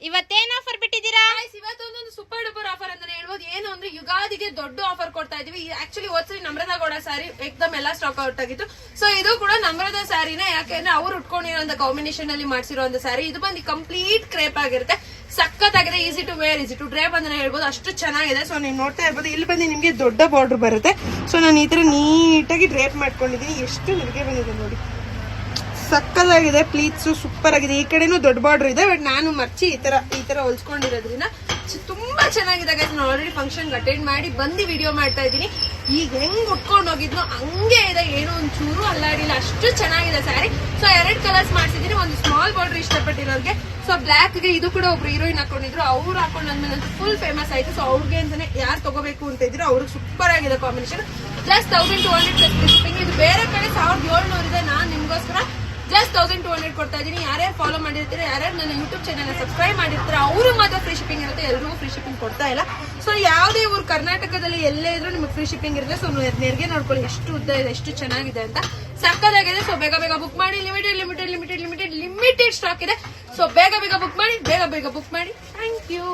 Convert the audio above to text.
ಇವತ್ತೇನ್ offer ಬಿಟ್ಟಿದ್ದೀರಾ? ಇವತ್ತೊಂದೊಂದು super duper offer ಅಂತಾನೆ ಹೇಳ್ಬೋದು. ಏನು ಅಂದ್ರೆ ಯುಗಾದಿಗೆ ದೊಡ್ಡ ಆಫರ್ ಕೊಡ್ತಾ ಇದೀವಿ. ಆಕ್ಚುಲಿ ಹೋದ್ಸರಿ ನಮ್ರತಾ ಗೌಡ ಸ್ಯಾರಿ ಏಕ್ದಮ್ ಎಲ್ಲ ಸ್ಟಾಕ್ ಔಟ್ ಆಗಿತ್ತು. ಸೊ ಇದು ಕೂಡ ನಮ್ರತಾ ಸ್ಯಾರಿನ, ಯಾಕೆಂದ್ರೆ ಅವ್ರು ಉಟ್ಕೊಂಡಿರೋ ಕಾಂಬಿನೇಷನ್ ಅಲ್ಲಿ ಮಾಡಿಸಿರುವಂತ ಸ್ಯಾರಿ. ಇದು ಬಂದು ಕಂಪ್ಲೀಟ್ ಕ್ರೇಪ್ ಆಗಿರುತ್ತೆ, ಸಖತ್ತಾಗಿದೆ. Easy to wear, easy to drape ಅಂತ ಹೇಳ್ಬೋದು, ಅಷ್ಟು ಚೆನ್ನಾಗಿದೆ. ಸೊ ನೀವು ನೋಡ್ತಾ ಇರ್ಬೋದು, ಇಲ್ಲಿ ಬಂದು ನಿಮ್ಗೆ ದೊಡ್ಡ ಬಾರ್ಡರ್ ಬರುತ್ತೆ. ಸೊ ನಾನು ಈ ತರ ನೀಟಾಗಿ ಡ್ರೇಪ್ ಮಾಡ್ಕೊಂಡಿದ್ದೀನಿ. ಎಷ್ಟು ನಿಮಗೆ ಬಂದಿದೆ ನೋಡಿ, ಸಕ್ಕತ್ತಾಗಿದೆ. ಪ್ಲೀಟ್ಸ್ ಸೂಪರ್ ಆಗಿದೆ. ಈ ಕಡೆನೂ ದೊಡ್ಡ ಬಾರ್ಡರ್ ಇದೆ, ಬಟ್ ನಾನು ಮರ್ಚಿ ಈ ತರ ಹೊಲ್ಸ್ಕೊಂಡಿರೋದ್ರಿಂದ ತುಂಬಾ ಚೆನ್ನಾಗಿದೆ. ನಾನು ಆಲ್ರೆಡಿ ಫಂಕ್ಷನ್ ಅಟೆಂಡ್ ಮಾಡಿ ಬಂದು ವಿಡಿಯೋ ಮಾಡ್ತಾ ಇದ್ದೀನಿ. ಈಗ ಹೆಂಗ್ ಉಟ್ಕೊಂಡು ಹೋಗಿದ್ನೋ ಹಂಗೆ ಇದೆ, ಏನೋ ಒಂಚೂರು ಅಲ್ಲಾಡಿಲ್ಲ, ಅಷ್ಟು ಚೆನ್ನಾಗಿದೆ ಸ್ಯಾರಿ. So 2 colours ಮಾಡ್ಸಿದೀನಿ. ಒಂದು ಸ್ಮಾಲ್ ಬಾರ್ಡರ್ ಇಷ್ಟಪಟ್ಟಿರೋರಿಗೆ. ಸೊ ಬ್ಲಾಕ್ ಗೆ ಇದು ಕೂಡ ಒಬ್ರು ಹೀರೋಯಿನ್ ಹಾಕೊಂಡಿದ್ರು, ಅವ್ರು ಹಾಕೊಂಡಾದ್ಮೇಲೆ ಫುಲ್ ಫೇಮಸ್ ಆಯ್ತು. ಸೊ ಅವ್ರಿಗೆ ಅಂತಾನೆ ಯಾರು ತಗೋಬೇಕು ಅಂತ ಇದ್ರು, ಅವ್ರಿಗೆ ಸೂಪರ್ ಆಗಿದೆ ಕಾಂಬಿನೇಷನ್. Plus 1200 plus shipping. ಇದು ಬೇರೆ ಕಡೆ 1700 ಇದೆ, ನಾನ್ ನಿಮ್ಗೋಸ್ಕರ ಜಸ್ಟ್ 1200 ಕೊಡ್ತಾ ಇದೀನಿ. ಯಾರ್ಯಾರು ಫಾಲೋ ಮಾಡಿರ್ತೀರ, ಯಾರ್ಯಾರು ನನ್ನ ಯೂಟ್ಯೂಬ್ ಚಾನಲ್ ಸಬ್ಸ್ಕ್ರೈಬ್ ಮಾಡಿರ್ತೀರ, ಅವರು ಮಾತ್ರ ಫ್ರೀ ಶಿಪ್ಪಿಂಗ್ ಇರುತ್ತೆ, ಎಲ್ಲರಿಗೂ ಫ್ರೀ ಶಿಪ್ಪಿಂಗ್ ಕೊಡ್ತಾ ಇಲ್ಲ. ಸೊ ಯಾವುದೇ ಊರು ಕರ್ನಾಟಕದಲ್ಲಿ ಎಲ್ಲೇ ಇದ್ರೂ ನಿಮಗೆ ಫ್ರೀ ಶಿಪ್ಪಿಂಗ್ ಇರುತ್ತೆ. ಸೊ ನೆರಿಗೆ ನೋಡ್ಕೊಳ್ಳಿ ಎಷ್ಟು ಉದ್ದ ಇದೆ, ಎಷ್ಟು ಚೆನ್ನಾಗಿದೆ ಅಂತ, ಸಕ್ಕದಾಗಿದೆ. ಸೊ ಬೇಗ ಬೇಗ ಬುಕ್ ಮಾಡಿ. ಲಿಮಿಟೆಡ್ ಸ್ಟಾಕ್ ಇದೆ. ಸೊ ಬೇಗ ಬೇಗ ಬುಕ್ ಮಾಡಿ, ಬೇಗ ಬೇಗ ಬುಕ್ ಮಾಡಿ. Thank you.